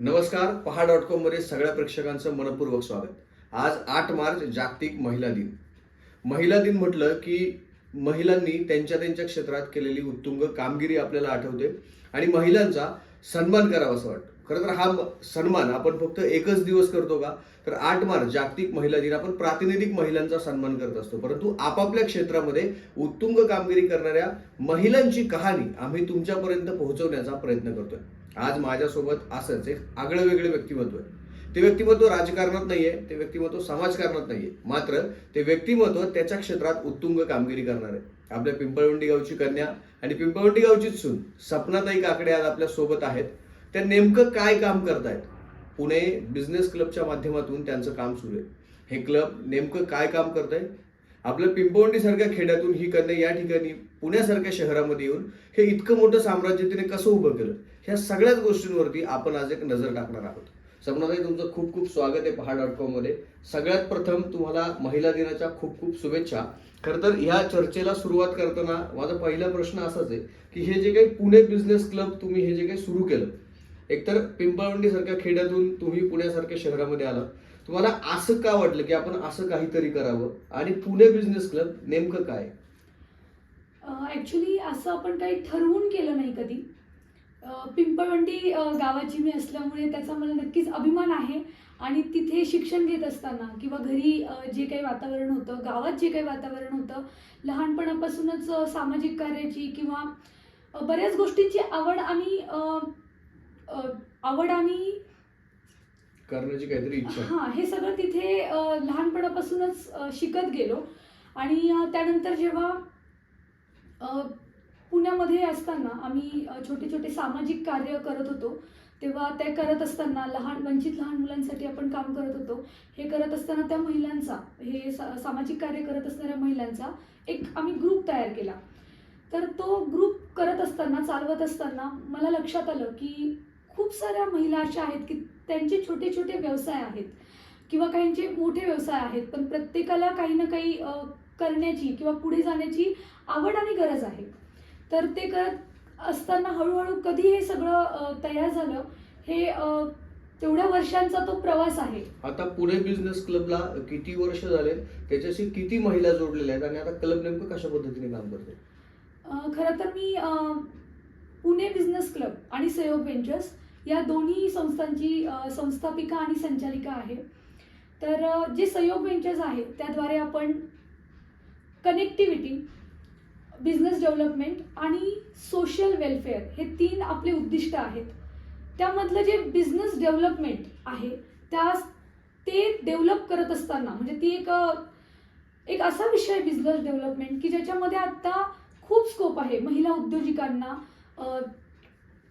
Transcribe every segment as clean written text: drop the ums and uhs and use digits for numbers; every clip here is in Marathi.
नमस्कार. पहा.com मध्ये सगळ्या प्रेक्षकांचं मनपूर्वक स्वागत. आज 8 मार्च जागतिक महिला दिन. महिला दिन म्हटलं की महिलांनी त्यांच्या त्यांच्या क्षेत्रात केलेली उत्तुंग कामगिरी आपल्याला आठवते आणि महिलांचा सन्मान करावा असं वाटतं. खरं तर हा सन्मान आपण फक्त एकच दिवस करतो का, तर 8 मार्च जागतिक महिला दिन आपण प्रातिनिधिक महिलांचा सन्मान करत असतो. परंतु आपापल्या क्षेत्रामध्ये उत्तुंग कामगिरी करणाऱ्या महिलांची कहाणी आम्ही तुमच्यापर्यंत पोहोचवण्याचा प्रयत्न करतोय. आज माझ्यासोबत असंच एक आगळं वेगळं व्यक्तिमत्व आहे. ते व्यक्तिमत्व राजकारणात नाहीये, ते व्यक्तिमत्व समाजकारणात नाहीये, मात्र ते व्यक्तिमत्व त्याच्या क्षेत्रात उत्तुंग कामगिरी करणार आहे. आपल्या पिंपळवंडी गावची कन्या आणि पिंपळवंडी गावचीच सून सपनाताई काकडे आज आपल्या सोबत आहेत. त्या नेमकं काय काम करतायत? पुणे बिझनेस क्लबच्या माध्यमातून त्यांचं काम सुरू आहे. हे क्लब नेमकं काय काम करतंय? आपल्या पिंपळवंडी खेड्यातून ही कन्या या ठिकाणी पुण्यासारख्या शहरामध्ये येऊन हे इतकं मोठं साम्राज्य तिने कसं उभं केलं, ह्या सगळ्याच गोष्टींवरती आपण आज एक नजर टाकणार आहोत. सपनाताई, तुमचं खूप खूप स्वागत आहे पहा.com मध्ये. सगळ्यात प्रथम तुम्हाला महिला दिनाच्या खूप खूप शुभेच्छा. खरं तर ह्या चर्चेला सुरुवात करताना माझा पहिला प्रश्न असाच आहे की हे जे काही पुणे बिझनेस क्लब तुम्ही हे जे काही सुरू केलं, एकतर पिंपळवंडी सारख्या खेड्यातून तुम्ही पुण्यासारख्या शहरामध्ये आलात, तुम्हाला असं का वाटलं की आपण असं काहीतरी करावं आणि पुणे बिझनेस क्लब नेमकं काय? ॲक्च्युली असं आपण काही ठरवून केलं नाही कधी. पिंपळवंडी गावाची मी असल्यामुळे त्याचा मला नक्कीच अभिमान आहे आणि तिथे शिक्षण घेत असताना किंवा घरी जे काही वातावरण होतं, गावात जे काही वातावरण होतं, लहानपणापासूनच सामाजिक कार्याची किंवा बऱ्याच गोष्टींची आवड आणि करण्याची काहीतरी इच्छा. हां, हे सगळं तिथे लहानपणापासूनच शिकत गेलो आणि त्यानंतर जेव्हा पुण्यामध्ये असताना आम्ही छोटे छोटे सामाजिक कार्य करत होतो, तेव्हा ते करत असताना वंचित लहान मुलांसाठी आपण काम करत होतो. हे करत असताना त्या महिलांचा, सामाजिक कार्य करत असणाऱ्या महिलांचा एक आम्ही ग्रुप तयार केला. तर तो ग्रुप करत असताना, चालवत असताना मला लक्षात आलं की खूप साऱ्या महिला अशा आहेत की त्यांचे छोटे छोटे व्यवसाय आहेत किंवा काहींचे मोठे व्यवसाय आहेत, पण प्रत्येकाला काही ना काही करण्याची किंवा पुढे जाण्याची आवड आणि गरज आहे. तर ते करत असताना हळूहळू कधी हे सगळं तयार झालं, हे तेवढ्या वर्षांचा तो प्रवास आहे. आता पुणे बिझनेस क्लबला किती वर्ष झाले, त्याच्याशी किती महिला जोडलेल्या आहेत आणि आता क्लब नेमकं कशा पद्धतीने काम करते? खरं तर मी पुणे बिझनेस क्लब आणि सहयोग व्हेंचर्स या दोन्ही संस्थांची संस्थापिका आणि संचालिका आहे. तर जे सहयोग व्हेंचर्स आहे त्याद्वारे आपण कनेक्टिव्हिटी, बिझनेस डेव्हलपमेंट आणि सोशल वेलफेअर हे 3 आपले उद्दिष्ट आहेत. त्यामधलं जे बिझनेस डेव्हलपमेंट आहे ते डेव्हलप करत असताना, म्हणजे ती एक असा विषय बिझनेस डेव्हलपमेंट की ज्याच्यामध्ये आत्ता खूप स्कोप आहे महिला उद्योजिकांना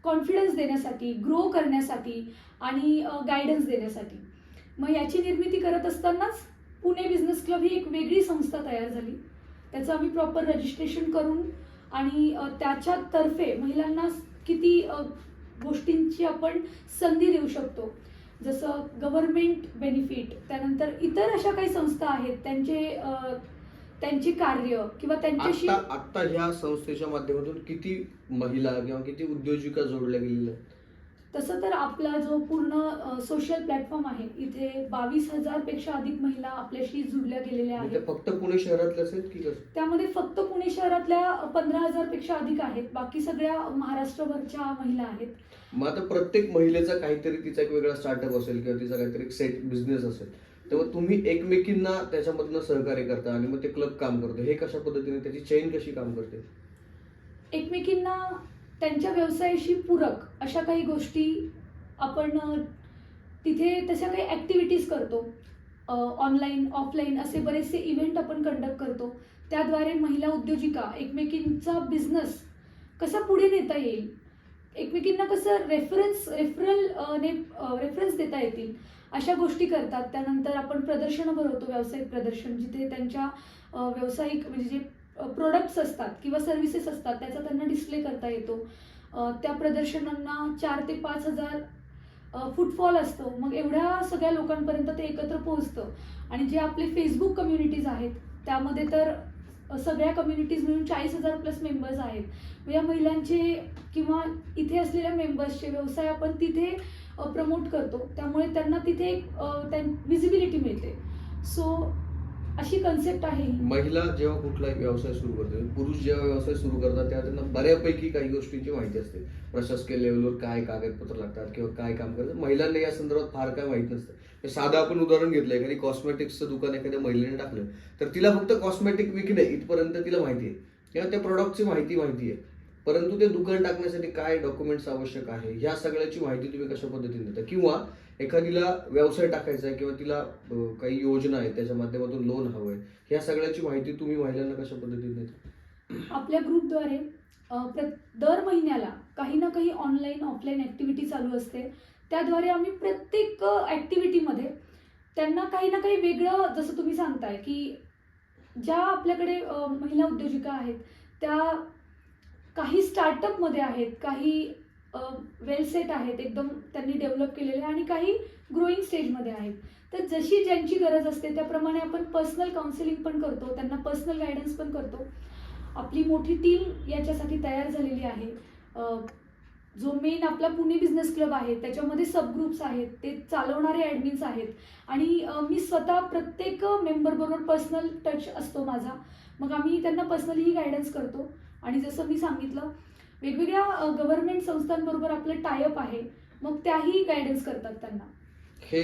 कॉन्फिडन्स देण्यासाठी, ग्रो करण्यासाठी आणि गायडन्स देण्यासाठी. मग याची निर्मिती करत असतानाच पुणे बिझनेस क्लब ही एक वेगळी संस्था तयार झाली. त्याचं आम्ही प्रॉपर रजिस्ट्रेशन करून आणि त्याच्यातर्फे महिलांना किती गोष्टींची आपण संधी देऊ शकतो, जसं गव्हर्नमेंट बेनिफिट, त्यानंतर इतर अशा काही संस्था आहेत त्यांचे कार्य किंवा त्यांच्याशी. आता ह्या संस्थेच्या माध्यमातून किती महिला किंवा किती उद्योजिका जोडल्या गेलेल्या आहेत? तसं तर आपला जो पूर्ण सोशल प्लॅटफॉर्म आहे, इथे 22,000 पेक्षा अधिक महिला आपल्याशी जुडल्या गेलेल्या आहेत. फक्त पुणे शहरातल्याच आहेत की कसं? त्यामध्ये फक्त पुणे शहरातल्या 15,000 पेक्षा अधिक आहेत. बाकी सगळ्या महाराष्ट्रभरच्या महिला आहेत. मग आता प्रत्येक महिलेचा काहीतरी तिचा एक वेगळा स्टार्टअप असेल किंवा तिचा काहीतरी एक सेट बिझनेस असेल, तेव्हा तुम्ही एकमेकींना त्याच्यामधनं सहकार्य करता आणि मग ते क्लब काम करतं. हे कशा पद्धतीने, त्याची चेन कशी काम करते? एकमेकींना त्यांच्या व्यवसायाशी पूरक अशा काही गोष्टी आपण तिथे तशा काही ॲक्टिव्हिटीज करतो. ऑनलाईन, ऑफलाईन असे बरेचसे इव्हेंट आपण कंडक्ट करतो. त्याद्वारे महिला उद्योजिका एकमेकींचा बिझनेस कसा पुढे नेता येईल, एकमेकींना कसं रेफरन्स देता येतील, अशा गोष्टी करतात. त्यानंतर आपण प्रदर्शनं भरवतो, व्यावसायिक प्रदर्शन, जिथे त्यांच्या व्यावसायिक म्हणजे जे प्रोडक्ट्स असतात किंवा सर्व्हिसेस असतात त्याचा त्यांना डिस्प्ले करता येतो. त्या प्रदर्शनांना 4,000 ते 5,000 फुटफॉल असतो. मग एवढ्या सगळ्या लोकांपर्यंत ते एकत्र पोहोचतं. आणि जे आपले फेसबुक कम्युनिटीज आहेत त्यामध्ये तर सगळ्या कम्युनिटीज मिळून 40,000 प्लस मेंबर्स आहेत. या महिलांचे किंवा इथे असलेल्या मेंबर्सचे व्यवसाय आपण तिथे प्रमोट करतो, त्यामुळे त्यांना तिथे एक विजिबिलिटी मिळते. सो अशी कन्सेप्ट आहे ही. महिला जेव्हा कुठलाही व्यवसाय सुरू करते, पुरुष जेव्हा व्यवसाय सुरू करतात तेव्हा त्यांना बऱ्यापैकी काही गोष्टींची माहिती असते. प्रशासकीय लेवलवर काय कागदपत्र लागतात किंवा काय काम करतात. महिलांना या संदर्भात फार काय माहित नसतं. हे साधं आपण उदाहरण घेतलं, एखादी कॉस्मेटिक्सचं दुकान एखाद्या महिलेने टाकलं तर तिला फक्त कॉस्मेटिक विकणे इथपर्यंत तिला माहिती आहे किंवा त्या प्रॉडक्टची माहिती आहे. परंतु ते दुकान टाकण्यासाठी काय डॉक्युमेंट्स आवश्यक आहे ह्या सगळ्याची माहिती तुम्ही कशा पद्धतीने देता, किंवा एखादीला व्यवसाय टाकायचा आहे किंवा तिला काही योजना आहे त्याच्या माध्यमातून लोन हवं आहे, ह्या सगळ्याची माहिती तुम्ही महिलांना कशा पद्धतीने देता? आपल्या ग्रुपद्वारे दर महिन्याला काही ना काही ऑनलाईन ऑफलाईन ॲक्टिव्हिटी चालू असते. त्याद्वारे आम्ही प्रत्येक ॲक्टिव्हिटीमध्ये त्यांना काही ना काही वेगळं, जसं तुम्ही सांगताय की ज्या आपल्याकडे महिला उद्योजिका आहेत त्या काही स्टार्टअपमध्ये आहेत, काही वेल सेट आहेत, एकदम त्यांनी डेव्हलप केलेले, आणि काही ग्रोईंग स्टेजमध्ये आहेत. तर जशी ज्यांची गरज असते त्याप्रमाणे आपण पर्सनल काउन्सिलिंग पण करतो, त्यांना पर्सनल गायडन्स पण करतो. आपली मोठी टीम याच्यासाठी तयार झालेली आहे. जो मेन आपला पुणे बिझनेस क्लब आहे त्याच्यामध्ये सब ग्रुप्स आहेत, ते चालवणारे ॲडमिन्स आहेत, आणि मी स्वतः प्रत्येक मेंबरबरोबर पर्सनल टच असतो माझा. मग आम्ही त्यांना पर्सनलीही गायडन्स करतो. आणि जसं मी सांगितलं, वेगवेगळ्या गव्हर्नमेंट संस्थांबरोबर आपलं टायअप आहे, मग त्याही गायडन्स करतात त्यांना. हे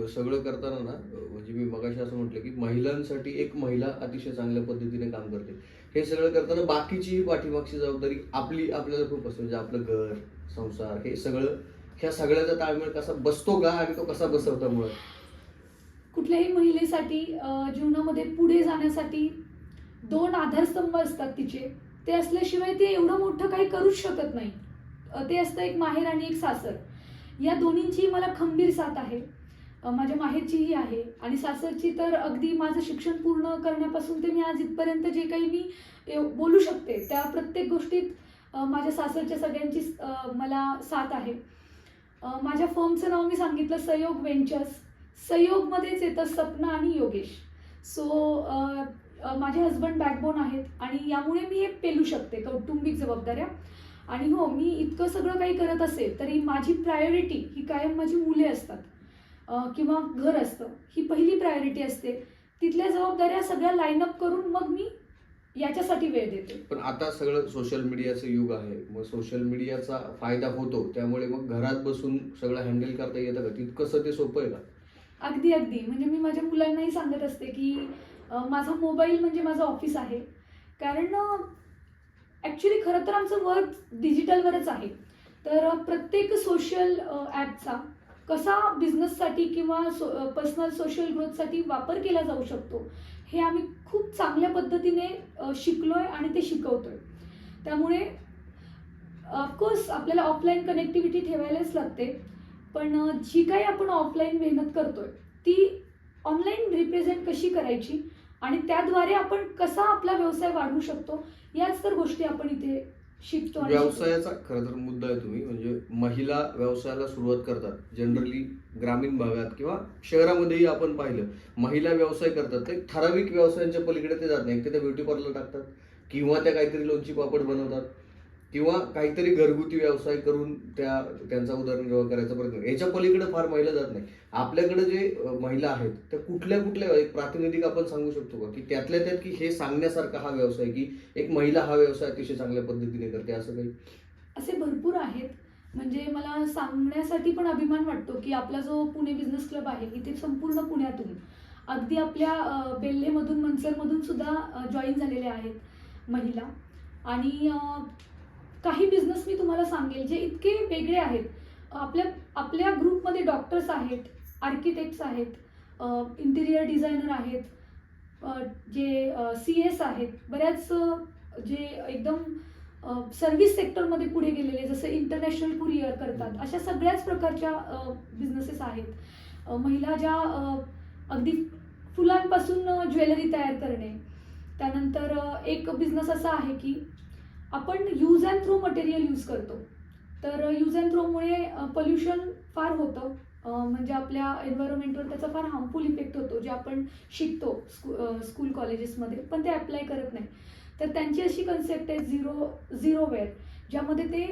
सगळं करताना ना, म्हणजे मी मगाशी असं म्हटलं की महिलांसाठी एक महिला अतिशय चांगल्या पद्धतीने काम करते. हे सगळं करताना बाकीचीही पाठीमागची जबाबदारी आपल्याला खूप असते. म्हणजे आपलं घर, संसार, हे सगळं, ह्या सगळ्याचा ताळमेळ कसा बसतो का, आणि तो कसा बसवता मुळात? कुठल्याही महिलेसाठी जीवनामध्ये पुढे जाण्यासाठी 2 आधारस्तंभ असतात तिचे. ते असल्याशिवाय ते एवढं मोठं काही करूच शकत नाही. ते असतं एक माहेर आणि एक सासर. या दोन्हींची मला खंबीर साथ आहे. माझ्या माहेरचीही आहे आणि सासरची तर अगदी माझं शिक्षण पूर्ण करण्यापासून ते मी आज इथपर्यंत जे काही मी बोलू शकते त्या प्रत्येक गोष्टीत माझ्या सासरच्या सगळ्यांची मला साथ आहे. माझ्या फर्मचं नाव मी सांगितलं, सहयोग वेंचर्स. सहयोगमध्येच येतं सपना आणि योगेश. सो माझे हजबंड बॅकबोन आहेत आणि यामुळे मी हे पेलू शकते कौटुंबिक जबाबदाऱ्या. आणि हो, मी इतकं सगळं काही करत असेल तरी माझी प्रायोरिटी ही कायम माझी मुले असतात किंवा घर असतं, ही पहिली प्रायोरिटी असते. तिथल्या जबाबदाऱ्या सगळ्या लाईनअप करून मग मी याच्यासाठी वेळ देते. पण आता सगळं सोशल मीडियाचं युग आहे, मग सोशल मीडियाचा फायदा होतो, त्यामुळे मग घरात बसून सगळं हँडल करता येतं का? तितकंसं ते सोपं आहे का? अगदी अगदी. म्हणजे मी माझ्या मुलांनाही सांगत असते की माझा मोबाईल म्हणजे माझं ऑफिस आहे. कारण ॲक्च्युली खरं तर आमचं वर्क डिजिटलवरच आहे. तर प्रत्येक सोशल ॲपचा कसा बिझनेससाठी किंवा पर्सनल सोशल ग्रोथसाठी वापर केला जाऊ शकतो हे आम्ही खूप चांगल्या पद्धतीने शिकलोय आणि ते शिकवतोय. त्यामुळे ऑफकोर्स आपल्याला ऑफलाईन कनेक्टिव्हिटी ठेवायलाच लागते, पण जी काही आपण ऑफलाईन मेहनत करतोय ती ऑनलाईन रिप्रेझेंट कशी करायची आणि त्याद्वारे आपण कसा आपला व्यवसाय वाढवू शकतो, याच तर गोष्टी आपण इथे शिकतो. व्यवसायाचा खरं तर मुद्दा आहे. तुम्ही म्हणजे महिला व्यवसायाला सुरुवात करतात जनरली ग्रामीण भागात किंवा शहरामध्येही आपण पाहिलं, महिला व्यवसाय करतात ते ठराविक व्यवसायांच्या पलीकडे ते जात नाही. ते ब्युटी पार्लर टाकतात किंवा त्या काहीतरी लोणची पापड बनवतात किंवा काहीतरी घरगुती व्यवसाय करून त्यांचा उदरनिर्वाह करायचा प्रयत्न. याच्या पलीकडे फार महिला जात नाही. आपल्याकडे जे महिला आहेत त्या कुठल्या एक प्रातिनिधिक आपण सांगू शकतो का की त्यातल्या त्यात की हे सांगण्यासारखा हा व्यवसाय की एक महिला हा व्यवसाय अतिशय चांगल्या पद्धतीने करते, असं काही? असे भरपूर आहेत. म्हणजे मला सांगण्यासाठी पण अभिमान वाटतो की आपला जो पुणे बिझनेस क्लब आहे इथे संपूर्ण पुण्यातून अगदी आपल्या बेल्हेमधून मनसरमधून सुद्धा जॉईन झालेल्या आहेत महिला. आणि काही बिझनेस मी तुम्हाला सांगेल जे इतके वेगळे आहेत. आपल्या ग्रुपमध्ये डॉक्टर्स आहेत, आर्किटेक्ट्स आहेत, इंटिरियर डिझायनर आहेत, जे CS आहेत, बऱ्याच जे एकदम सर्व्हिस सेक्टरमध्ये पुढे गेलेले, जसं इंटरनॅशनल कुरिअर करतात, अशा सगळ्याच प्रकारच्या बिझनेसेस आहेत. महिला ज्या अगदी फुलांपासून ज्वेलरी तयार करणे. त्यानंतर एक बिझनेस असा आहे की आपण use and throw material use करतो. तर यूज अँड थ्रोमुळे पोल्युशन फार होतं. म्हणजे आपल्या एन्व्हायरमेंटवर त्याचा फार हार्मफुल इफेक्ट होतो, जे आपण शिकतो स्कूल कॉलेजेसमध्ये, पण ते अप्लाय करत नाही. तर त्यांची अशी कन्सेप्ट आहे झिरो वेअर, ज्यामध्ये ते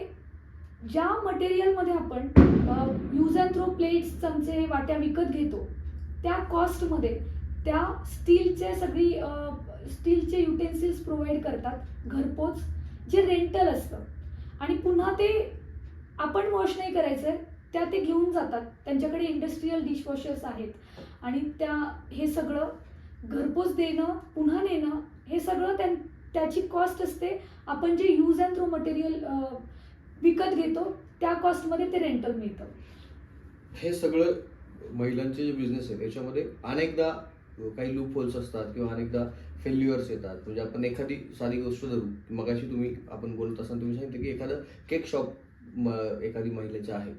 ज्या मटेरियलमध्ये आपण यूज अँड थ्रो प्लेट्स, चमचे, वाट्या विकत घेतो त्या कॉस्टमध्ये त्या स्टीलचे युटेन्सिल्स प्रोव्हाइड करतात घरपोच, जे रेंटल असतं. आणि पुन्हा ते आपण वॉश नाही करायचं, ते घेऊन जातात. त्यांच्याकडे इंडस्ट्रीयल डिशवॉशर्स आहेत आणि हे सगळं घरपोच देणं, पुन्हा नेणं, हे सगळं त्याची कॉस्ट असते. आपण जे यूज अँड थ्रो मटेरियल विकत घेतो त्या कॉस्टमध्ये ते रेंटल मिळतं. हे सगळं महिलांचे जे बिझनेस आहे त्याच्यामध्ये अनेकदा काही लूप होल्स असतात किंवा अनेकदा फेल्युअर्स येतात. म्हणजे आपण एखादी साधी गोष्ट धरू, मगाशी आपण बोलत असताना तुम्ही सांगितलं की एखादं केक शॉप एखादी महिलेचं आहे,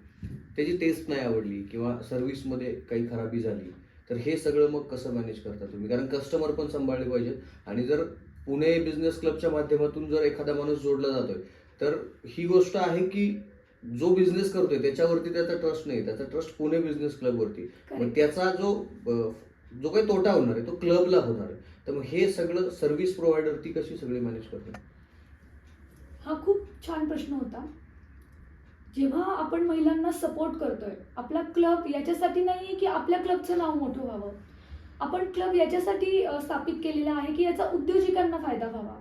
त्याची टेस्ट नाही आवडली किंवा सर्व्हिसमध्ये काही खराबी झाली, तर हे सगळं मग कसं मॅनेज करता तुम्ही? कारण कस्टमर पण सांभाळले पाहिजेत आणि जर पुणे बिझनेस क्लबच्या माध्यमातून जर एखादा माणूस जोडला जातोय, तर ही गोष्ट आहे की जो बिझनेस करतोय त्याच्यावरती त्याचा ट्रस्ट नाही, त्याचा ट्रस्ट पुणे बिझनेस क्लबवरती. मग त्याचा जो काही तोटा होणार आहे तो क्लबला होणार आहे. तर मग हे सगळं सर्व्हिस प्रोव्हायडर ती कशी सगळी मॅनेज करते? हा खूप छान प्रश्न होता. जेव्हा आपण महिलांना सपोर्ट करतोय, आपला क्लब याच्यासाठी नाही की आपल्या क्लबचं नाव मोठं व्हावं, आपण क्लब याच्यासाठी स्थापित केलेला आहे की याचा उद्योजकांना फायदा व्हावा.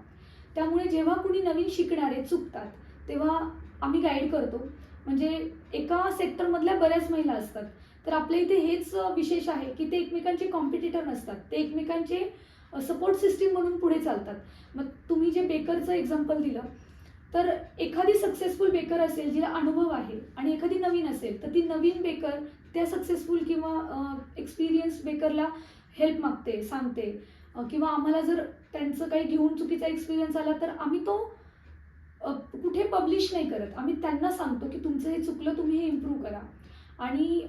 त्यामुळे जेव्हा कुणी नवीन शिकणारे चुकतात तेव्हा आम्ही गाईड करतो. म्हणजे एका सेक्टरमधल्या बऱ्याच महिला असतात, तर आपल्या इथे हेच विशेष आहे की ते एकमेकांचे कॉम्पिटिटर नसतात, ते एकमेकांचे सपोर्ट सिस्टीम म्हणून पुढे चालतात. मग तुम्ही जे बेकरचं एक्झाम्पल दिलं, तर एखादी सक्सेसफुल बेकर असेल जिला अनुभव आहे आणि एखादी नवीन असेल, तर ती नवीन बेकर त्या सक्सेसफुल किंवा एक्सपिरियन्स बेकरला हेल्प मागते, सांगते. किंवा आम्हाला जर त्यांचं काही घेऊन चुकीचा एक्सपिरियन्स आला तर आम्ही तो कुठे पब्लिश नाही करत. आम्ही त्यांना सांगतो की तुमचं हे चुकलं, तुम्ही हे इम्प्रूव्ह करा. आणि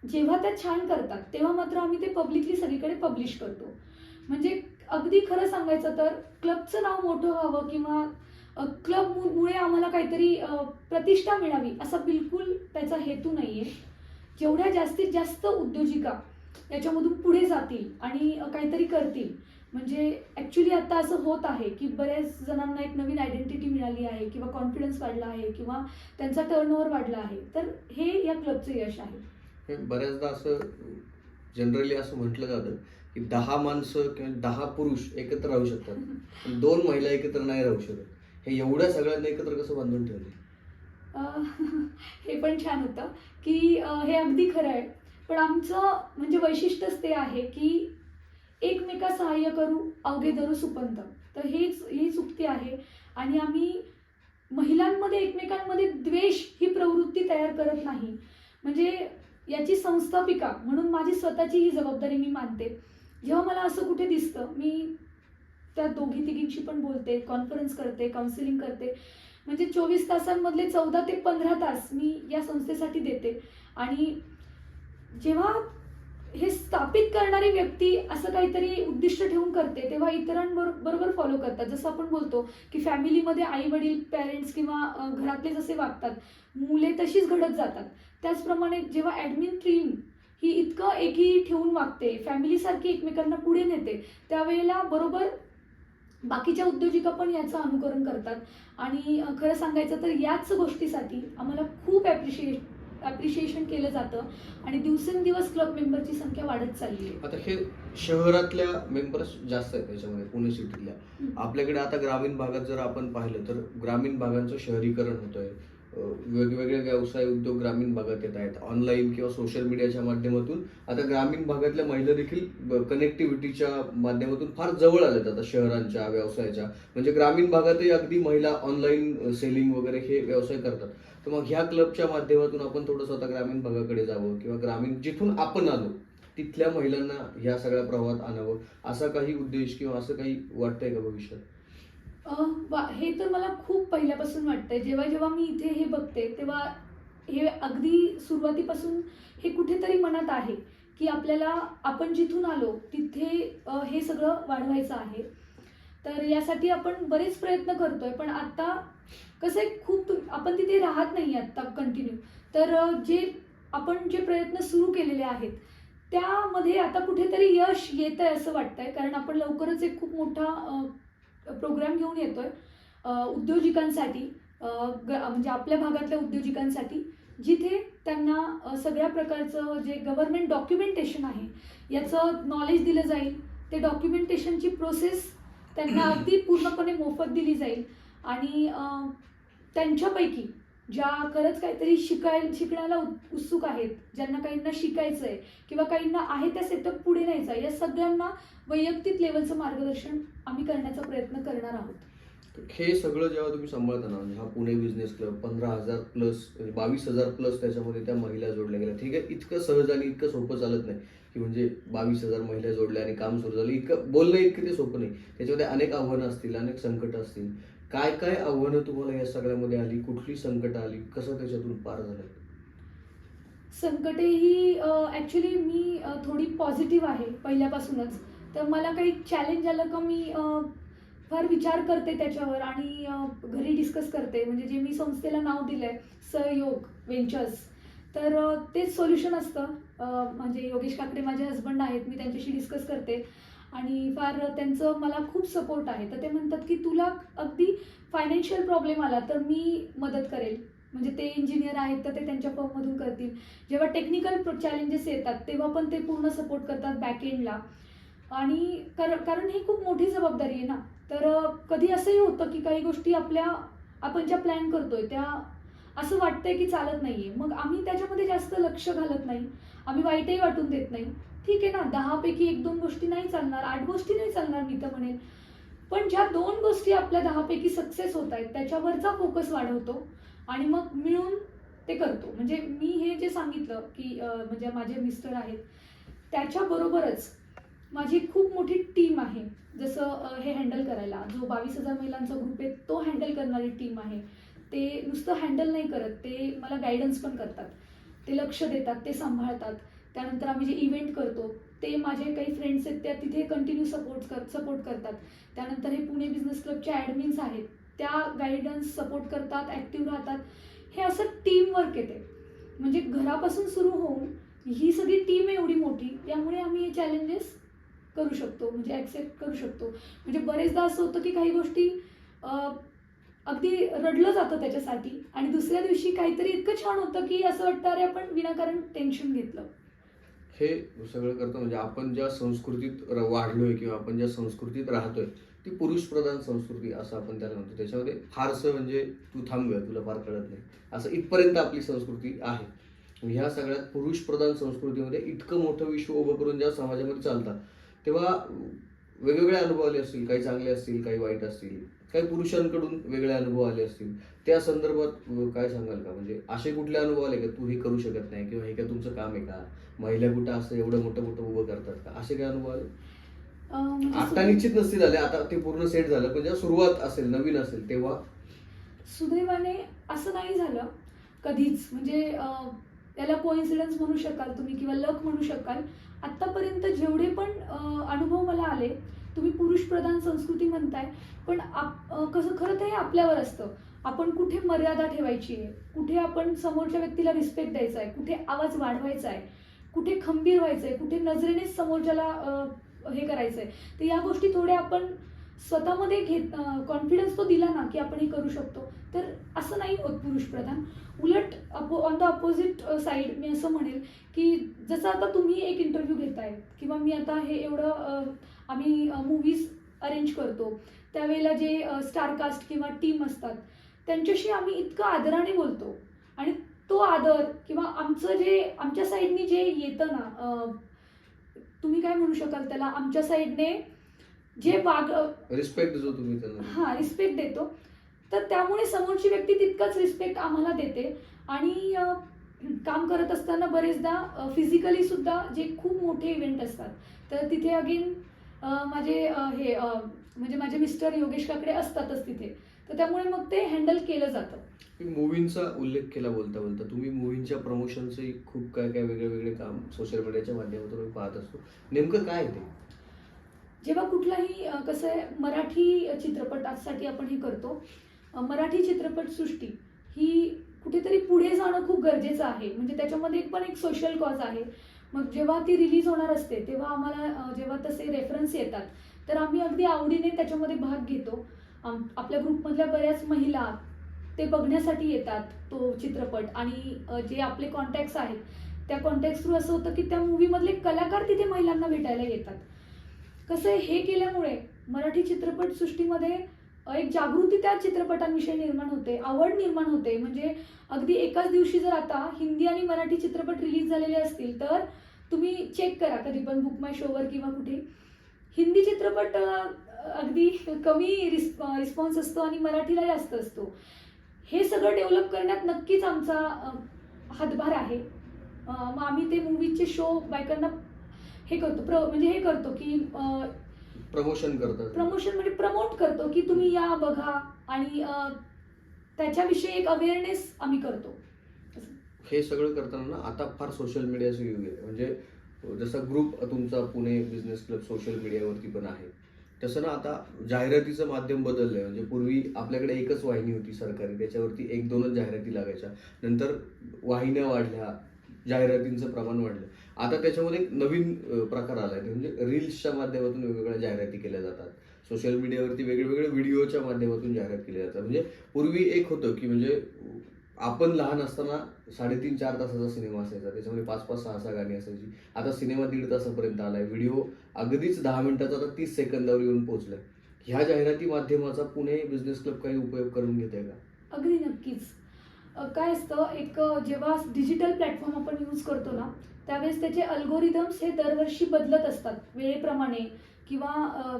जेव्हा त्या छान करतात तेव्हा मात्र आम्ही ते पब्लिकली सगळीकडे पब्लिश करतो. म्हणजे अगदी खरं सांगायचं तर क्लबचं नाव मोठं व्हावं किंवा क्लबमुळे आम्हाला काहीतरी प्रतिष्ठा मिळावी असा बिलकुल त्याचा हेतू नाही आहे. जेवढ्या जास्तीत जास्त उद्योजिका याच्यामधून पुढे जातील आणि काहीतरी करतील, म्हणजे ॲक्च्युली आता असं होत आहे की बऱ्याच जणांना एक नवीन आयडेंटिटी मिळाली आहे किंवा कॉन्फिडन्स वाढला आहे किंवा त्यांचा टर्नओव्हर वाढला आहे, तर हे या क्लबचं यश आहे. बऱ्याचदा असं जनरली असं म्हटलं जातं की 10 माणसं किंवा 10 पुरुष एकत्र राहू शकतात, पण 2 महिला एकत्र नाही राहू शकत. हे एवढ्या सगळ्यांना एकत्र कसं बांधून ठेवलं? हे पण छान होतं की हे अगदी खरं आहे. पण आमचं म्हणजे वैशिष्ट्यच ते आहे की एकमेका सहाय्य करू अवघे धरू सुपंथ. तर हीच उक्ती आहे. आणि आम्ही महिलांमध्ये एकमेकांमध्ये द्वेष ही प्रवृत्ती तयार करत नाही. म्हणजे याची संस्थापिका म्हणून माझी स्वतःची ही जबाबदारी मी मानते. जेव्हा मला असं कुठे दिसतं, मी त्या दोघी तिघींशी पण बोलते, कॉन्फरन्स करते, काउन्सिलिंग करते. म्हणजे 24 तासांमधले 14 ते 15 तास मी या संस्थेसाठी देते. आणि जेव्हा हे स्थापित करणारी व्यक्ती असं काहीतरी उद्दिष्ट ठेवून करते, तेव्हा इतरांबरोबर फॉलो करतात. जसं आपण बोलतो की फॅमिलीमध्ये आई वडील, पेरेंट्स किंवा घरातले जसे वागतात, मुले तशीच घडत जातात. त्याचप्रमाणे जेव्हा ॲडमिन टीम ही इतकं एकी ठेवून वागते, फॅमिलीसारखी एकमेकांना पुढे नेते, त्यावेळेला बरोबर बाकीच्या उद्योजिका पण याचं अनुकरण करतात. आणि खरं सांगायचं तर याच गोष्टीसाठी आम्हाला खूप ॲप्रिशिएशन केलं जातं आणि दिवसेंदिवस क्लब मेंबरची संख्या वाढत चालली आहे. आता हे शहरातल्या मेंबर्स जास्त आहेत त्याच्यामध्ये, पुणे सिटीतल्या. आपल्याकडे आता ग्रामीण भागात जर आपण पाहिलं तर ग्रामीण भागांचं शहरीकरण होतंय. वेगवेगळे व्यवसाय उद्योग ग्रामीण भागात येत आहेत. ऑनलाईन किंवा सोशल मीडियाच्या माध्यमातून आता ग्रामीण भागातल्या महिला देखील कनेक्टिव्हिटीच्या माध्यमातून फार जवळ आल्यात आता शहरांच्या व्यवसायाच्या. म्हणजे ग्रामीण भागातही अगदी महिला ऑनलाईन सेलिंग वगैरे हे व्यवसाय करतात. तर मग ह्या क्लबच्या माध्यमातून आपण थोडंसं आता ग्रामीण भागाकडे जावं किंवा ग्रामीण जिथून आपण आलो तिथल्या महिलांना ह्या सगळ्या प्रवाहात आणावं, असा काही उद्देश किंवा असं काही वाटतंय का भविष्यात? हे तर मला खूप पहिल्यापासून वाटतंय. जेव्हा जेव्हा मी इथे हे बघते तेव्हा हे अगदी सुरुवातीपासून हे कुठेतरी मनात आहे की आपण जिथून आलो तिथे हे सगळं वाढवायचं आहे. तर यासाठी आपण बरेच प्रयत्न करतोय. पण आता कसं आहे, आपण तिथे राहत नाही आता कंटिन्यू. तर आपण जे प्रयत्न सुरू केलेले आहेत त्यामध्ये आता कुठेतरी यश येतंय असं वाटतंय. कारण आपण लवकरच एक खूप मोठा प्रोग्राम घेऊन येतोय उद्योजिकांसाठी, म्हणजे आपल्या भागातल्या उद्योजकांसाठी, जिथे त्यांना सगळ्या प्रकारचं जे गव्हर्नमेंट डॉक्युमेंटेशन आहे याचं नॉलेज दिलं जाईल. ते डॉक्युमेंटेशनची प्रोसेस त्यांना अगदी पूर्णपणे मोफत दिली जाईल आणि त्यांच्यापैकी ज्या खरंच काहीतरी शिकण्याला उत्सुक आहेत, ज्यांना काहींना शिकायचं आहे किंवा काहींना आहे त्या सेटअप पुढे न्यायचा आहे, या सगळ्यांना वैयक्तिक लेवलचं मार्गदर्शन आम्ही करण्याचा प्रयत्न करणार आहोत. हे सगळं जेव्हा तुम्ही सांभाळता ना, हा Pune business club 15,000 plus 22,000 plus त्याच्यामध्ये त्या महिला जोडल्या गेल्या. ठीक आहे, इतकं सहज आणि इतकं सोपं चालत नाही की म्हणजे 22,000 महिला जोडल्या आणि काम सुरू झालं. इतकं बोलणं इतकं ते सोपं नाही. त्याच्यामध्ये अनेक आव्हानं असतील, अनेक संकटं असतील. काय काय आव्हानं तुम्हाला या सगळ्यामध्ये आली, कुठली संकटं आली, कसं त्याच्यातून पार झालं? संकटे ही ॲक्च्युली मी थोडी पॉझिटिव्ह आहे पहिल्यापासूनच. तर मला काही चॅलेंज आलं का मी फार विचार करते त्याच्यावर आणि घरी डिस्कस करते. म्हणजे जे मी संस्थेला नाव दिलं आहे सहयोग व्हेंचर्स, तर तेच सोल्युशन असतं. म्हणजे योगेश काकडे माझे हजबंड आहेत, मी त्यांच्याशी डिस्कस करते आणि फार त्यांचं मला खूप सपोर्ट आहे. तर ते म्हणतात की तुला अगदी फायनान्शियल प्रॉब्लेम आला तर मी मदत करेल. म्हणजे ते इंजिनियर आहेत तर ते त्यांच्या फर्ममधून करतील. जेव्हा टेक्निकल चॅलेंजेस येतात तेव्हा पण ते पूर्ण सपोर्ट करतात बॅक एंडला. आणि कारण ही खूप मोठी जबाबदारी आहे ना. तर कधी असंही होतं की काही गोष्टी आपण ज्या प्लॅन करतोय त्या असं वाटतंय की चालत नाहीये, मग आम्ही त्याच्यामध्ये जास्त लक्ष घालत नाही. आम्ही वाईटही वाटून देत नाही. ठीक आहे ना, 10 पैकी 1-2 गोष्टी नाही चालणार, 8 गोष्टी नाही चालणार मी तर म्हणेन. पण ज्या 2 गोष्टी आपल्या 10 पैकी सक्सेस होत आहेत त्याच्यावरचा फोकस वाढवतो आणि मग मिळून ते करतो. म्हणजे मी हे जे सांगितलं की म्हणजे माझे मिस्टर आहेत त्याच्याबरोबरच माझी खूप मोठी टीम आहे. जसं हे हँडल करायला जो 22,000 महिलांचा ग्रुप आहे तो हँडल करणारी टीम आहे. ते नुसतं हँडल नाही करत, ते मला गायडन्स पण करतात. ते लक्ष देतात, ते सांभाळतात. त्यानंतर आम्ही जे इव्हेंट करतो ते माझे काही फ्रेंड्स आहेत त्या तिथे कंटिन्यू सपोर्ट करतात. त्यानंतर हे पुणे बिझनेस क्लबचे ॲडमिन्स आहेत, त्या गायडन्स सपोर्ट करतात, ॲक्टिव्ह राहतात. हे असं टीमवर्क येते. म्हणजे घरापासून सुरू होऊन ही सगळी टीम एवढी मोठी, यामुळे आम्ही हे चॅलेंजेस करू शकतो, म्हणजे ॲक्सेप्ट करू शकतो. म्हणजे बरेचदा असं होतं की काही गोष्टी अगदी रडलं जातं त्याच्यासाठी आणि दुसऱ्या दिवशी काहीतरी इतकं छान होतं की असं वाटतं अरे आपण विनाकारण टेन्शन घेतलं. हे सगळं करतो म्हणजे आपण ज्या संस्कृतीत वाढलोय किंवा आपण ज्या संस्कृतीत राहतोय ती पुरुषप्रधान संस्कृती असं आपण त्याला म्हणतो. त्याच्यामध्ये फारसं म्हणजे तू थांब गं, तुला फार कळत नाही असं इथपर्यंत आपली संस्कृती आहे. ह्या सगळ्यात पुरुषप्रधान संस्कृतीमध्ये इतकं मोठं विश्व उभं करून ज्या समाजामध्ये चालतात तेव्हा वेगवेगळे अनुभव आले असतील, काही चांगले असतील, काही वाईट असतील, काही पुरुषांकडून वेगळे अनुभव आले असतील. त्या संदर्भात काय सांगाल का? म्हणजे असे कुठले अनुभव आले का तू हे करू शकत नाही किंवा हे काय तुमचं काम आहे का, महिला कुठं असं एवढं मोठं मोठं उभं करतात का, असे काय अनुभव आले? म्हणजे आता निश्चित नसते झाले, आता ते पूर्ण सेट झालं पण जेव्हा सुरुवात असेल, नवीन असेल तेव्हा? सुदैवाने असं नाही झालं कधीच. म्हणजे याला कोइन्सिडन्स म्हणू शकाल तुम्ही किंवा लक म्हणू शकाल. आत्तापर्यंत जेवढे पण अनुभव मला आले, तुम्ही पुरुषप्रधान संस्कृती म्हणताय, पण कसं खरं तर हे आपल्यावर असतं. आपण कुठे मर्यादा ठेवायची आहे, कुठे आपण समोरच्या व्यक्तीला रिस्पेक्ट द्यायचा आहे, कुठे आवाज वाढवायचा आहे, कुठे खंबीर व्हायचं आहे, कुठे नजरेनेच समोरच्याला हे करायचं आहे. तर या गोष्टी थोड्या आपण स्वतःमध्ये कॉन्फिडन्स तो दिला ना की आपण हे करू शकतो, तर असं नाही होत पुरुषप्रधान. उलट ऑन द अपोजिट साईड मी असं म्हणेल की जसं आता तुम्ही एक इंटरव्ह्यू घेताय किंवा मी आता हे एवढं आम्ही मूव्हीज अरेंज करतो त्यावेळेला जे स्टारकास्ट किंवा टीम असतात त्यांच्याशी आम्ही इतकं आदराने बोलतो आणि तो आदर किंवा आमच्या साईडनी जे येतं ना, तुम्ही काय म्हणू शकाल त्याला, आमच्या साईडने जे रिस्पेक्ट जो तुम्ही त्यांना रिस्पेक्ट देतो, तर त्यामुळे समोरची व्यक्ती तितकाच रिस्पेक्ट आम्हाला देते. आणि काम करत असताना बरेचदा फिजिकली सुद्धा जे खूप मोठे इव्हेंट असतात तर तिथे अगेन म्हणजे माझे मिस्टर योगेश काकडे असतातच तिथे, तर त्यामुळे मग ते हँडल केलं जातं. मूवींचा उल्लेख केला बोलता बोलता, तुम्ही मूवींच्या प्रमोशनचे खूप काय काय वेगळे वेगळे काम सोशल मीडियाच्या माध्यमातून मी पाहत असतो. नेमकं काय आहे ते? जेव्हा कुठलाही कसं आहे, मराठी चित्रपटासाठी आपण हे करतो. मराठी चित्रपटसृष्टी ही कुठेतरी पुढे जाणं खूप गरजेचं आहे. म्हणजे त्याच्यामध्ये पण एक सोशल कॉज आहे. मग जेव्हा ती रिलीज होणार असते तेव्हा आम्हाला जेव्हा तसे रेफरन्स येतात तर आम्ही अगदी आवडीने त्याच्यामध्ये भाग घेतो. आपल्या ग्रुपमधल्या बऱ्याच महिला ते बघण्यासाठी येतात तो चित्रपट. आणि जे आपले कॉन्टॅक्ट्स आहेत त्या कॉन्टॅक्ट थ्रू असं होतं की त्या मूवीमधले कलाकार तिथे महिलांना भेटायला येतात. कसं आहे, हे केल्यामुळे मराठी चित्रपटसृष्टीमध्ये एक जागृती त्या चित्रपटांविषयी निर्माण होते, आवड निर्माण होते. म्हणजे अगदी एकाच दिवशी जर आता हिंदी आणि मराठी चित्रपट रिलीज झालेले असतील तर तुम्ही चेक करा कधी पण बुक माय शोवर किंवा कुठे, हिंदी चित्रपट अगदी कमी रिस्पॉन्स असतो आणि मराठीला जास्त असतो. हे सगळं डेव्हलप करण्यात नक्कीच आमचा हातभार आहे. मग आम्ही ते मूवीचे शो बायकांना हे करतो, म्हणजे हे करतो की प्रमोशन करतात. प्रमोशन म्हणजे प्रमोट करतो की तुम्ही या बघा, आणि त्याच्याविषयी एक अवेअरनेस आम्ही करतो. हे सगळं करताना ना आता फार सोशल मीडियाचं युग आहे. म्हणजे जसा ग्रुप तुमचा पुणे बिझनेस क्लब सोशल मीडियावरती पण आहे, तसं ना आता जाहिरातीचं माध्यम बदललंय. म्हणजे पूर्वी आपल्याकडे एकच वाहिनी होती सरकारी, त्याच्यावरती 1-2च जाहिराती लागायच्या. नंतर वाहिन्या वाढल्या, जाहिरातींचं प्रमाण वाढलं. आता त्याच्यामध्ये एक नवीन प्रकार आलाय, ते म्हणजे रील्सच्या माध्यमातून वेगवेगळ्या जाहिराती केल्या जातात. सोशल मीडियावरती वेगवेगळे व्हिडिओच्या माध्यमातून जाहिरात केल्या जातात. म्हणजे पूर्वी एक होतं की म्हणजे आपण लहान असताना 3.5-4 तासाचा सिनेमा असायचा, त्याच्यामध्ये 5-5, 6-6 गाणी असायची. आता सिनेमा 1.5 तासापर्यंत आलाय. व्हिडिओ अगदीच 10 मिनिटाचा आता 30 सेकंदावर येऊन पोहोचलाय. ह्या जाहिराती माध्यमाचा पुणे बिझनेस क्लब काही उपयोग करून घेत आहे का? अगदी नक्कीच. काय असतं, एक जेव्हा डिजिटल प्लॅटफॉर्म आपण यूज करतो ना, त्यावेळेस त्याचे अल्गोरिदम्स हे दरवर्षी बदलत असतात वेळेप्रमाणे किंवा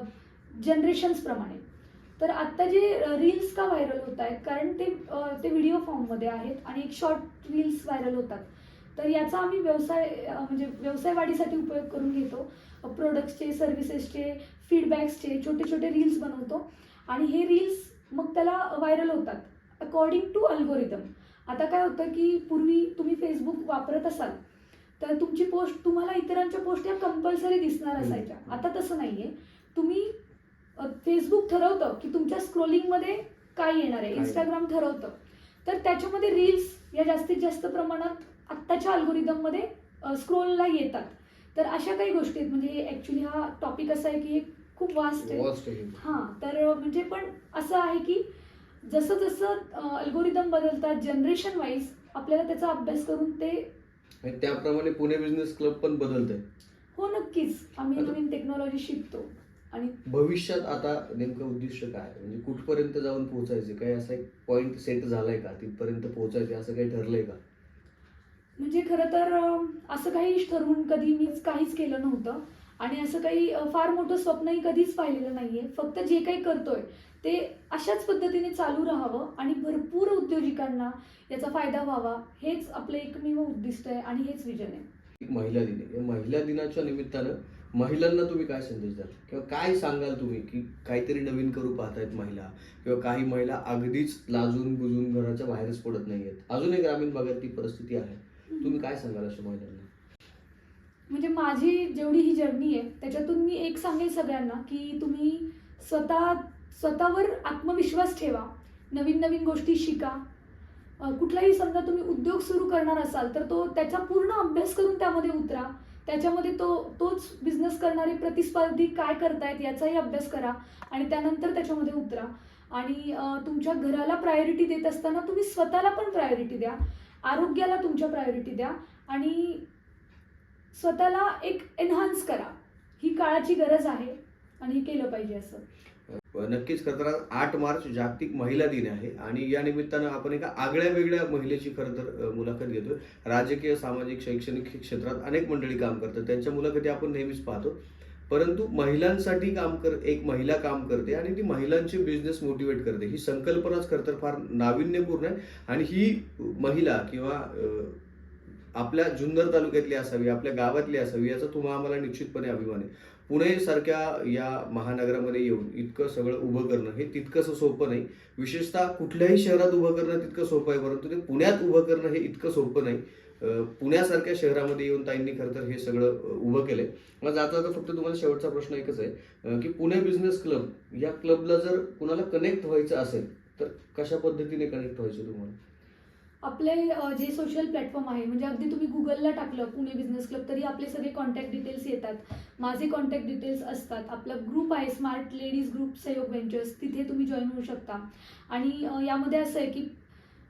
जनरेशन्सप्रमाणे. तर आत्ता जे रील्स का व्हायरल होत आहेत, कारण ते व्हिडिओ फॉर्ममध्ये आहेत आणि एक शॉर्ट रील्स व्हायरल होतात. तर याचा आम्ही म्हणजे व्यवसाय वाढीसाठी उपयोग करून घेतो. प्रोडक्ट्सचे, सर्व्हिसेसचे, फीडबॅक्सचे छोटे छोटे रील्स बनवतो आणि हे रील्स मग त्याला व्हायरल होतात अकॉर्डिंग टू अल्गोरिदम. आता काय होतं की पूर्वी तुम्ही फेसबुक वापरत असाल तर तुमची पोस्ट तुम्हाला इतरांच्या पोस्ट या कंपल्सरी दिसणार असायच्या. आता तसं नाही आहे. तुम्ही फेसबुक ठरवतं की तुमच्या स्क्रोलिंगमध्ये काय येणार आहे, इंस्टाग्राम ठरवतं, तर त्याच्यामध्ये रील्स या जास्तीत जास्त प्रमाणात आत्ताच्या अल्गोरिदममध्ये स्क्रोलला येतात. तर अशा काही गोष्टी आहेत. म्हणजे ॲक्च्युली हा टॉपिक असा आहे की खूप वास्ट आहे. हां, तर म्हणजे पण असं आहे की जसं जसं अल्गोरिदम बदलतात जनरेशन वाईज, आपल्याला त्याचा अभ्यास करून ते आणि त्याप्रमाणे पुणे बिझनेस क्लब पण बदलत आहे. हो नक्कीच. आम्ही नवीन टेक्नॉलॉजी शिकतो. आणि भविष्यात आता नेमकं उद्दिष्ट काय, म्हणजे कुठपर्यंत जाऊन पोहोचायचे, काही असा एक पॉईंट सेट झालाय का, तिथपर्यंत पोहोचायचे असं काही ठरलंय का? म्हणजे खरं तर असं काही ठरवून कधी मीच काहीच केलं नव्हतं आणि असं काही फार मोठं स्वप्नही कधीच पाहिलेलं नाहीये. फक्त जे काही करतोय ते अशाच पद्धतीने चालू राहावं आणि भरपूर उद्योजकांना याचा फायदा व्हावा, हेच आपलं एकमेव उद्दिष्ट आहे आणि हेच विजन आहे. महिला दिन आहे. या महिला दिनाच्या निमित्तानं महिलांना तुम्ही काय संदेश द्याल किंवा काय सांगाल तुम्ही, की काहीतरी नवीन करू पाहतायत महिला, किंवा काही महिला अगदीच लाजून बुजून घराच्या बाहेरच पडत नाहीयेत, अजूनही ग्रामीण भागात ती परिस्थिती आहे, तुम्ही काय सांगाल अशा महिलांना? म्हणजे माझी जेवढी ही जर्नी आहे त्याच्यातून मी एक सांगेल सगळ्यांना की तुम्ही स्वतःवर आत्मविश्वास ठेवा, नवीन नवीन गोष्टी शिका. कुठलाही समजा तुम्ही उद्योग सुरू करणार असाल तर त्याचा पूर्ण अभ्यास करून त्यामध्ये उतरा. त्याच्यामध्ये तोच बिझनेस करणारे प्रतिस्पर्धी काय करतायत याचाही अभ्यास करा आणि त्यानंतर त्याच्यामध्ये उतरा. आणि तुमच्या घराला प्रायोरिटी देत असताना तुम्ही स्वतःला पण प्रायोरिटी द्या, आरोग्याला तुमच्या प्रायोरिटी द्या आणि स्वतःला एक एन्हान्स करा. ही काळाची गरज आहे आणि हे केलं पाहिजे असं. नक्कीच. खरं तर 8 मार्च जागतिक महिला दिन आहे आणि या निमित्तानं आपण एका आगळ्या वेगळ्या महिलेची खरं तर मुलाखत घेतोय. राजकीय, सामाजिक, शैक्षणिक क्षेत्रात अनेक मंडळी काम करतात, त्यांच्या मुलाखती आपण नेहमीच पाहतो. परंतु महिलांसाठी एक महिला काम करते आणि ती महिलांची बिझनेस मोटिवेट करते, ही संकल्पनाच खरं तर फार नाविन्यपूर्ण आहे. आणि ही महिला किंवा आपल्या जुन्नर तालुक्यातली असावी, आपल्या गावातली असावी, याचा तुम्हाला आम्हाला निश्चितपणे अभिमान आहे. पुणे सारख्या या महानगरामध्ये येऊन इतकं सगळं उभं करणं हे तितकंसं सोपं नाही. विशेषतः कुठल्याही शहरात उभं करणं तितकं सोपं आहे, परंतु ते पुण्यात उभं करणं हे इतकं सोपं नाही. पुण्यासारख्या शहरामध्ये येऊन ताईंनी खरं तर हे सगळं उभं केलंय. मला जाता जाता फक्त तुम्हाला शेवटचा प्रश्न एकच आहे की पुणे बिझनेस क्लब या क्लबला जर कुणाला कनेक्ट व्हायचं असेल तर कशा पद्धतीने कनेक्ट व्हायचं तुम्हाला? आपले जे सोशल प्लॅटफॉर्म आहे, म्हणजे अगदी तुम्ही गुगलला टाकलं पुणे बिझनेस क्लब तरी आपले सगळे कॉन्टॅक्ट डिटेल्स येतात. माझे कॉन्टॅक्ट डिटेल्स असतात. आपला ग्रुप आहे स्मार्ट लेडीज ग्रुप सहयोग व्हेंचर्स, तिथे तुम्ही जॉईन होऊ शकता. आणि यामध्ये असं आहे की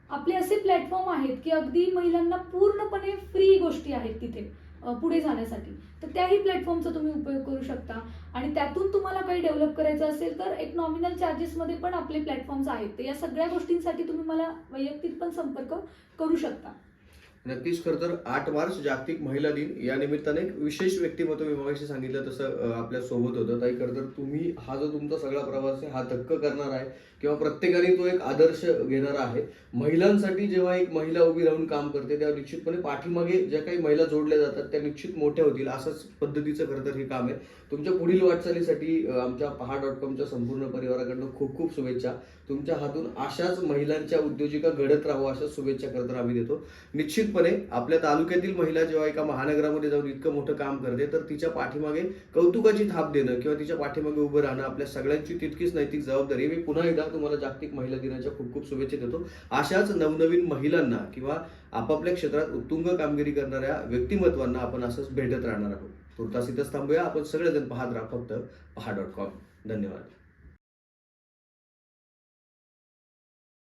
आपले असे प्लॅटफॉर्म आहेत की अगदी महिलांना पूर्णपणे फ्री गोष्टी आहेत तिथे पुढे जाण्यासाठी. तर त्याही प्लॅटफॉर्मचा तुम्ही उपयोग करू शकता. आणि त्यातून तुम्हाला काही डेव्हलप करायचं असेल तर एक नॉमिनल चार्जेसमध्ये पण आपले प्लॅटफॉर्म्स आहेत. तर या सगळ्या गोष्टींसाठी तुम्ही मला वैयक्तिक पण संपर्क करू शकता. नक्कीच. खरं तर 8 मार्च जागतिक महिला दिन या निमित्ताने एक विशेष व्यक्तिमत्व मी मगाशी सांगितलं तसं आपल्या सोबत होतं. ताई, खरं तर तुम्ही हा जो तुमचा सगळा प्रवास आहे हा थक्क करणार आहे किंवा प्रत्येकाने तो एक आदर्श घेणारा आहे. महिलांसाठी जेव्हा एक महिला उभी राहून काम करते तेव्हा निश्चितपणे पाठीमागे ज्या काही महिला जोडल्या जातात त्या निश्चित मोठ्या होतील. असंच पद्धतीचं खरं तर हे काम आहे. तुमच्या पुढील वाटचालीसाठी आमच्या पहा.com च्या संपूर्ण परिवाराकडनं खूप खूप शुभेच्छा. तुमच्या हातून अशाच महिलांच्या उद्योजिका घडत राहू अशाच शुभेच्छा खरं तर आम्ही देतो. निश्चितपणे आपल्या तालुक्यातील महिला जेव्हा एका महानगरामध्ये जाऊन इतकं मोठं काम करते तर तिच्या पाठीमागे कौतुकाची थाप देणं किंवा तिच्या पाठीमागे उभं राहणं आपल्या सगळ्यांची तितकीच नैतिक जबाबदारी आहे. मी पुन्हा एकदा तुम्हाला जागतिक महिला दिनाच्या खूप खूप शुभेच्छा देतो. अशाच नवनवीन महिलांना किंवा आपापल्या क्षेत्रात उत्तुंग कामगिरी करणाऱ्या व्यक्तिमत्वांना आपण असंच भेटत राहणार आहोत. तुर्तास इथंच थांबूया. आपण सगळेजण पाहत राहा फक्त पहा.com. धन्यवाद.